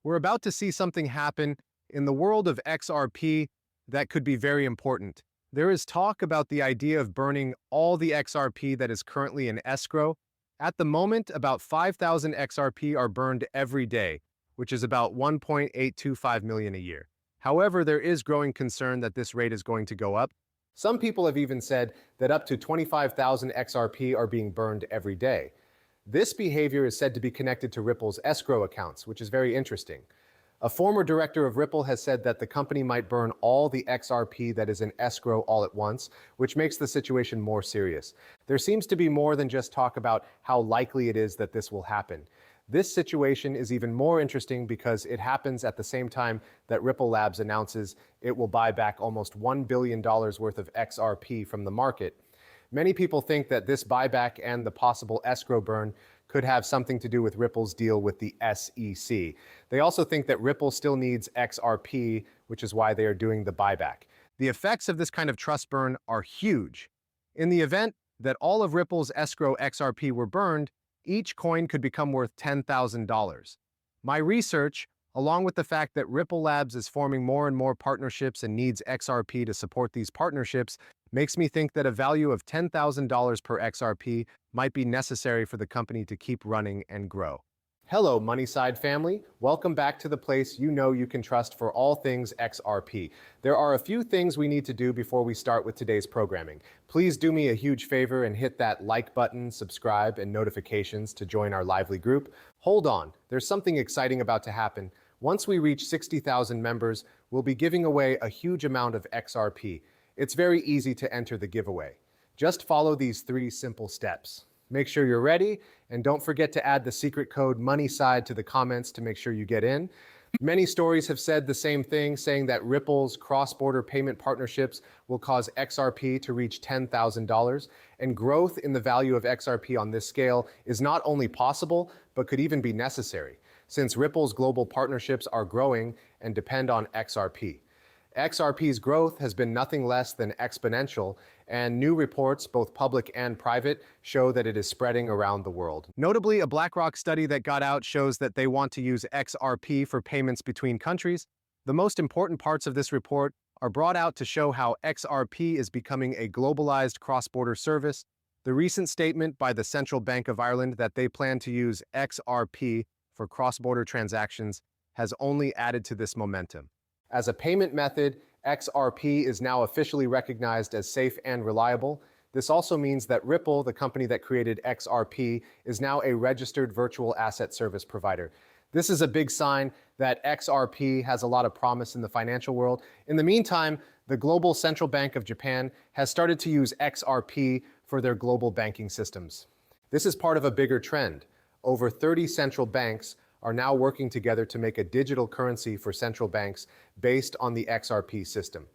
We're about to see something happen in the world of XRP that could be very important. There is talk about the idea of burning all the XRP that is currently in escrow. At the moment, about 5,000 XRP are burned every day, which is about 1.825 million a year. However, there is growing concern that this rate is going to go up. Some people have even said that up to 25,000 XRP are being burned every day. This behavior is said to be connected to Ripple's escrow accounts, which is very interesting. A former director of Ripple has said that the company might burn all the XRP that is in escrow all at once, which makes the situation more serious. There seems to be more than just talk about how likely it is that this will happen. This situation is even more interesting because it happens at the same time that Ripple Labs announces it will buy back almost $1 billion worth of XRP from the market. Many people think that this buyback and the possible escrow burn could have something to do with Ripple's deal with the SEC. They also think that Ripple still needs XRP, which is why they are doing the buyback. The effects of this kind of trust burn are huge. In the event that all of Ripple's escrow XRP were burned, each coin could become worth $10,000. My research, along with the fact that Ripple Labs is forming more and more partnerships and needs XRP to support these partnerships, makes me think that a value of $10,000 per XRP might be necessary for the company to keep running and grow. Hello, Moneyside family. Welcome back to the place you know you can trust for all things XRP. There are a few things we need to do before we start with today's programming. Please do me a huge favor and hit that like button, subscribe, and notifications to join our lively group. Hold on, there's something exciting about to happen. Once we reach 60,000 members, we'll be giving away a huge amount of XRP. It's very easy to enter the giveaway. Just follow these 3 simple steps. Make sure you're ready, and don't forget to add the secret code MONEYSIDE to the comments to make sure you get in. Many stories have said the same thing, saying that Ripple's cross-border payment partnerships will cause XRP to reach $10,000, and growth in the value of XRP on this scale is not only possible, but could even be necessary, since Ripple's global partnerships are growing and depend on XRP. XRP's growth has been nothing less than exponential, and new reports, both public and private, show that it is spreading around the world. Notably, a BlackRock study that got out shows that they want to use XRP for payments between countries. The most important parts of this report are brought out to show how XRP is becoming a globalized cross-border service. The recent statement by the Central Bank of Ireland that they plan to use XRP for cross-border transactions has only added to this momentum. As a payment method, XRP is now officially recognized as safe and reliable. This also means that Ripple, the company that created XRP, is now a registered virtual asset service provider. This is a big sign that XRP has a lot of promise in the financial world. In the meantime, the Global Central Bank of Japan has started to use XRP for their global banking systems. This is part of a bigger trend. Over 30 central banks are now working together to make a digital currency for central banks based on the XRP system.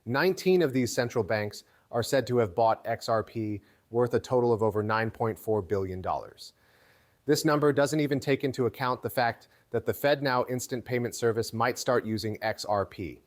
19 of these central banks are said to have bought XRP worth a total of over $9.4 billion. This number doesn't even take into account the fact that the FedNow instant payment service might start using XRP.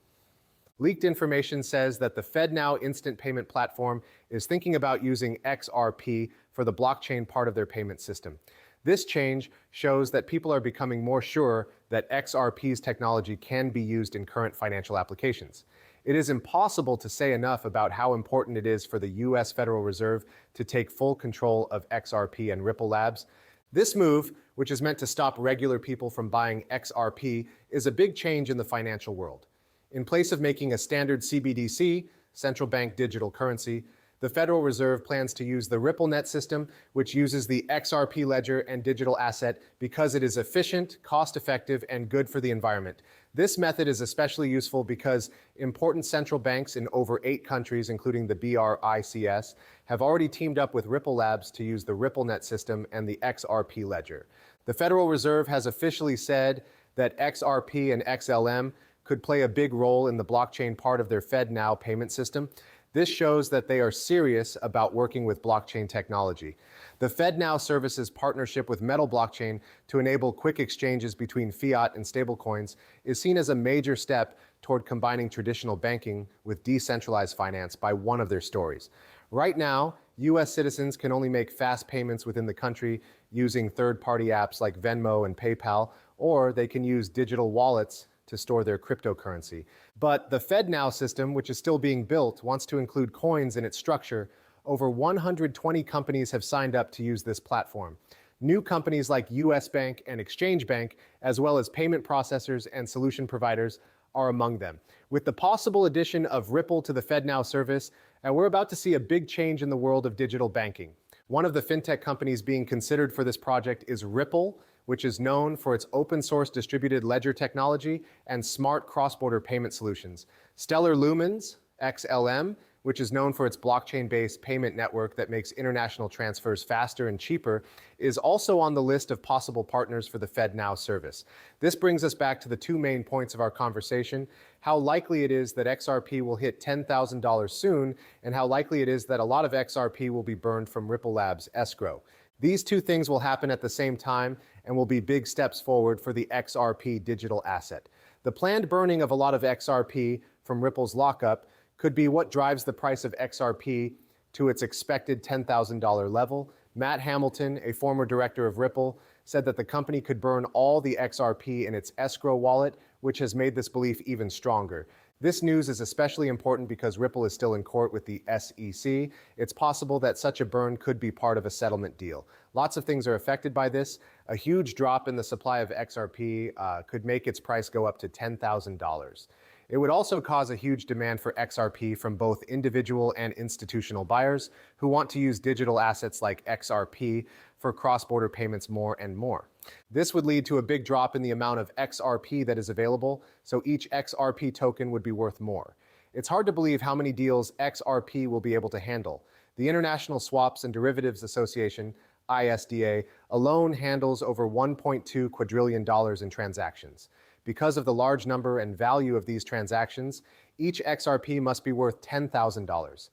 Leaked information says that the FedNow instant payment platform is thinking about using XRP for the blockchain part of their payment system. This change shows that people are becoming more sure that XRP's technology can be used in current financial applications. It is impossible to say enough about how important it is for the US Federal Reserve to take full control of XRP and Ripple Labs. This move, which is meant to stop regular people from buying XRP, is a big change in the financial world. In place of making a standard CBDC, central bank digital currency, the Federal Reserve plans to use the RippleNet system, which uses the XRP ledger and digital asset because it is efficient, cost-effective, and good for the environment. This method is especially useful because important central banks in over 8 countries, including the BRICS, have already teamed up with Ripple Labs to use the RippleNet system and the XRP ledger. The Federal Reserve has officially said that XRP and XLM could play a big role in the blockchain part of their FedNow payment system. This shows that they are serious about working with blockchain technology. The FedNow services partnership with Metal Blockchain to enable quick exchanges between fiat and stablecoins is seen as a major step toward combining traditional banking with decentralized finance by one of their stories. Right now, US citizens can only make fast payments within the country using third-party apps like Venmo and PayPal, or they can use digital wallets to store their cryptocurrency. But the FedNow system, which is still being built, wants to include coins in its structure. Over 120 companies have signed up to use this platform. New companies like US Bank and Exchange Bank, as well as payment processors and solution providers, are among them. With the possible addition of Ripple to the FedNow service, and we're about to see a big change in the world of digital banking. One of the fintech companies being considered for this project is Ripple, which is known for its open source distributed ledger technology and smart cross-border payment solutions. Stellar Lumens, XLM, which is known for its blockchain-based payment network that makes international transfers faster and cheaper, is also on the list of possible partners for the FedNow service. This brings us back to the two main points of our conversation: how likely it is that XRP will hit $10,000 soon, and how likely it is that a lot of XRP will be burned from Ripple Labs' escrow. These two things will happen at the same time and will be big steps forward for the XRP digital asset. The planned burning of a lot of XRP from Ripple's lockup could be what drives the price of XRP to its expected $10,000 level. Matt Hamilton, a former director of Ripple, said that the company could burn all the XRP in its escrow wallet, which has made this belief even stronger. This news is especially important because Ripple is still in court with the SEC. It's possible that such a burn could be part of a settlement deal. Lots of things are affected by this. A huge drop in the supply of XRP could make its price go up to $10,000. It would also cause a huge demand for XRP from both individual and institutional buyers who want to use digital assets like XRP for cross-border payments more and more. This would lead to a big drop in the amount of XRP that is available, so each XRP token would be worth more. It's hard to believe how many deals XRP will be able to handle. The International Swaps and Derivatives Association, ISDA, alone handles over $1.2 quadrillion in transactions. Because of the large number and value of these transactions, each XRP must be worth $10,000.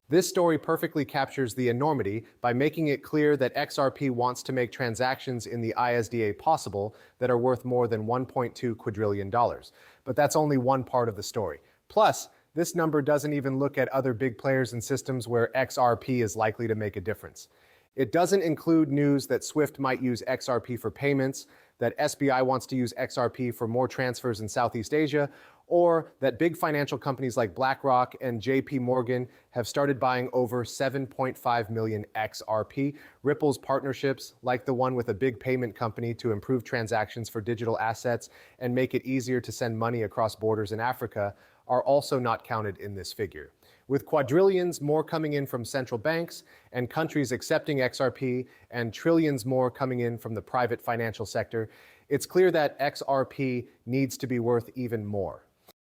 This story perfectly captures the enormity by making it clear that XRP wants to make transactions in the ISDA possible that are worth more than $1.2 quadrillion. But that's only one part of the story. Plus, this number doesn't even look at other big players and systems where XRP is likely to make a difference. It doesn't include news that Swift might use XRP for payments, that SBI wants to use XRP for more transfers in Southeast Asia, or that big financial companies like BlackRock and JP Morgan have started buying over 7.5 million XRP. Ripple's partnerships, like the one with a big payment company to improve transactions for digital assets and make it easier to send money across borders in Africa, are also not counted in this figure. With quadrillions more coming in from central banks and countries accepting XRP and trillions more coming in from the private financial sector, it's clear that XRP needs to be worth even more.